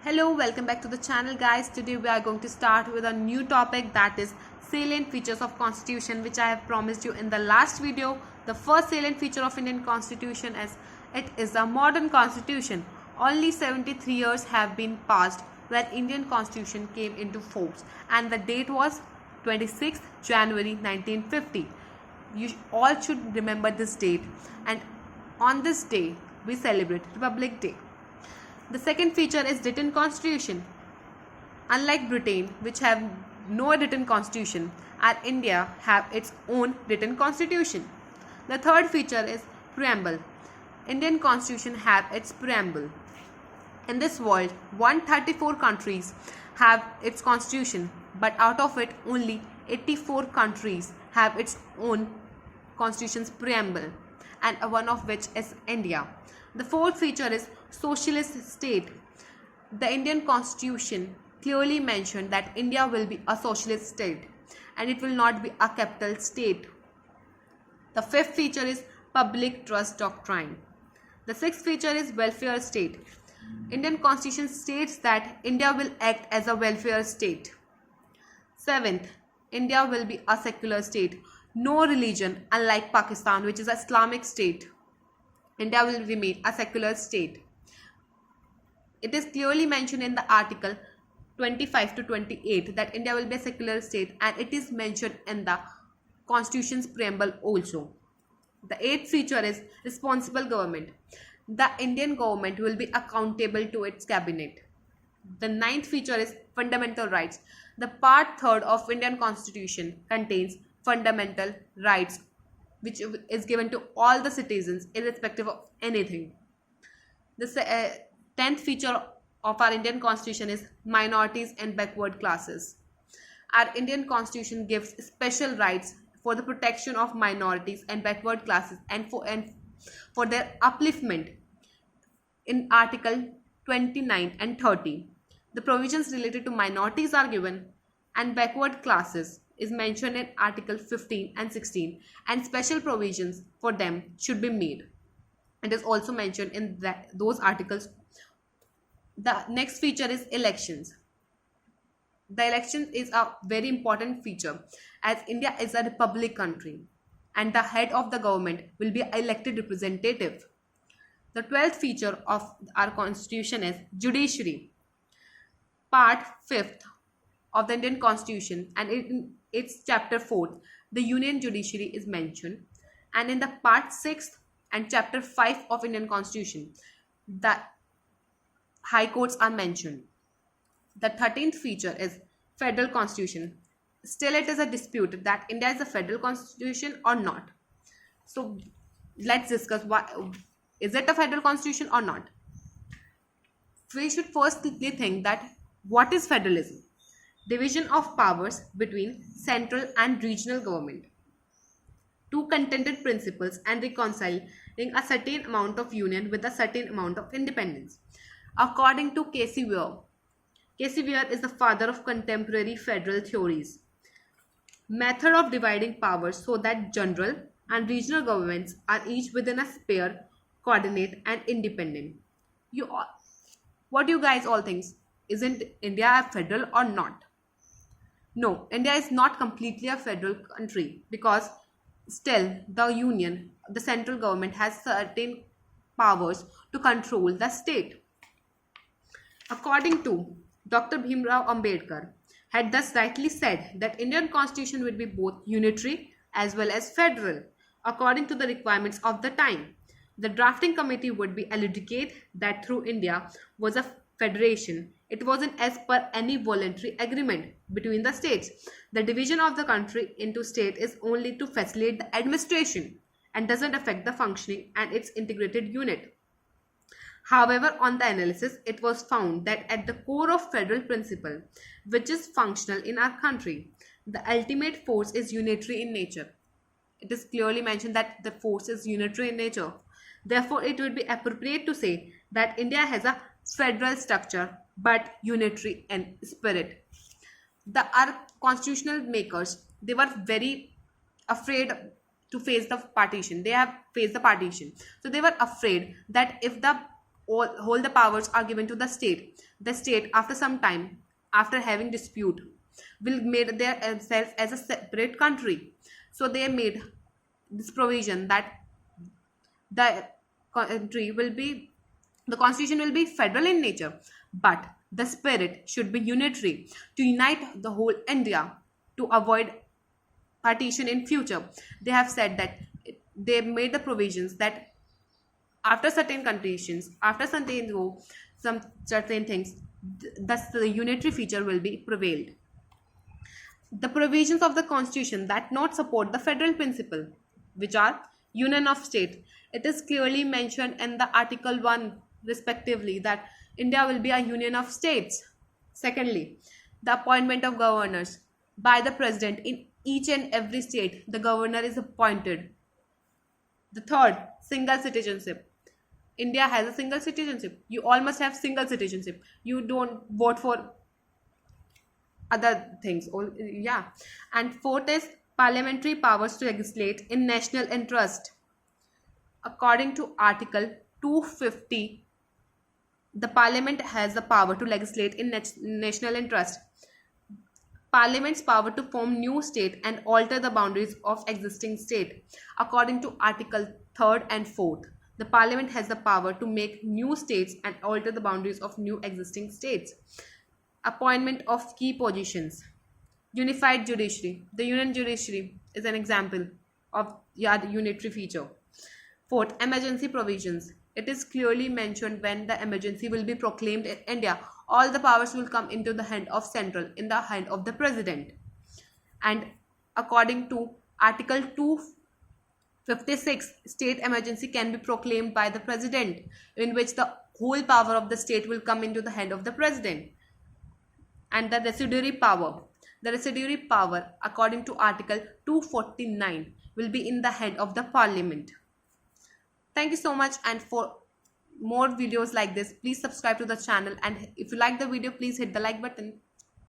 Hello, welcome back to the channel guys. Today we are going to start with a new topic, that is salient features of constitution, which I have promised you in the last video. The first salient feature of Indian constitution is it is a modern constitution. Only 73 years have been passed when Indian constitution came into force, and the date was 26th January 1950. You all should remember this date, and on this day we celebrate Republic Day. The second feature is written constitution. Unlike Britain, which have no written constitution, and India have its own written constitution. The third feature is preamble. Indian constitution have its preamble. In this world, 134 countries have its constitution, but out of it only 84 countries have its own constitution's preamble, and one of which is India. The fourth feature is socialist state. The Indian constitution clearly mentioned that India will be a socialist state and it will not be a capital state. The fifth feature is public trust doctrine. The sixth feature is welfare state. Indian constitution states that India will act as a welfare state. Seventh, India will be a secular state. No religion, unlike Pakistan, which is an Islamic state. India will remain a secular state. It is clearly mentioned in the article 25 to 28 that India will be a secular state, and it is mentioned in the constitution's preamble also. The eighth feature is responsible government. The Indian government will be accountable to its cabinet. The ninth feature is fundamental rights. The part third of Indian constitution contains fundamental rights, which is given to all the citizens irrespective of anything. The 10th feature of our Indian constitution is minorities and backward classes. Our Indian constitution gives special rights for the protection of minorities and backward classes and for their upliftment in article 29 and 30. The provisions related to minorities are given, and backward classes is mentioned in article 15 and 16, and special provisions for them should be made. It is also mentioned in those articles. The next feature is elections. The election is a very important feature, as India is a republic country and the head of the government will be elected representative. The 12th feature of our constitution is judiciary. Part 5th of the Indian constitution, and in its chapter 4, the union judiciary is mentioned, and in the part 6th and chapter 5 of Indian constitution, the high courts are mentioned. The 13th feature is federal constitution. Still it is a dispute that India is a federal constitution or not. So let's discuss, why is it a federal constitution or not. We should first quickly think that what is federalism? Division of powers between central and regional government. Two contended principles and reconciling a certain amount of union with a certain amount of independence. According to Casey Weir is the father of contemporary federal theories. Method of dividing powers so that general and regional governments are each within a sphere, coordinate and independent. What do you guys all think? Isn't India a federal or not? No, India is not completely a federal country, because still the central government has certain powers to control the state. According to Dr. Bhimrao Ambedkar, had thus rightly said that Indian constitution would be both unitary as well as federal, according to the requirements of the time. The drafting committee would be advocate that through India was a federation, it wasn't as per any voluntary agreement between the states. The division of the country into state is only to facilitate the administration and doesn't affect the functioning and its integrated unit. However, on the analysis, it was found that at the core of federal principle, which is functional in our country, the ultimate force is unitary in nature. It is clearly mentioned that the force is unitary in nature. Therefore, it would be appropriate to say that India has a federal structure but unitary in spirit. Our constitutional makers, they were very afraid to face the partition. They have faced the partition. So they were afraid that if the all the powers are given to the state. The state, after some time, after having dispute, will made themselves as a separate country. So they made this provision that the country will be, the constitution will be federal in nature, but the spirit should be unitary, to unite the whole India, to avoid partition in future. They have said that they made the provisions that after certain conditions, after some certain things, thus the unitary feature will be prevailed. The provisions of the constitution that not support the federal principle, which are union of state, it is clearly mentioned in the article 1 respectively that India will be a union of states. Secondly, the appointment of governors by the president in each and every state. The governor is appointed. The third, single citizenship. India has a single citizenship. You all must have single citizenship. You don't vote for other things. Yeah. And fourth is parliamentary powers to legislate in national interest. According to Article 250, the Parliament has the power to legislate in national interest. Parliament's power to form new state and alter the boundaries of existing state. According to Article 3rd and 4th, the Parliament has the power to make new states and alter the boundaries of new existing states. Appointment of key positions. Unified judiciary. The union judiciary is an example of the unitary feature. Fourth, emergency provisions. It is clearly mentioned when the emergency will be proclaimed in India, all the powers will come into the hand of central, in the hand of the president. And according to Article 256, state emergency can be proclaimed by the president, in which the whole power of the state will come into the hand of the president. And the residuary power. The residuary power, according to Article 249, will be in the hand of the Parliament. Thank you so much, and for more videos like this, please subscribe to the channel, and if you like the video, please hit the like button.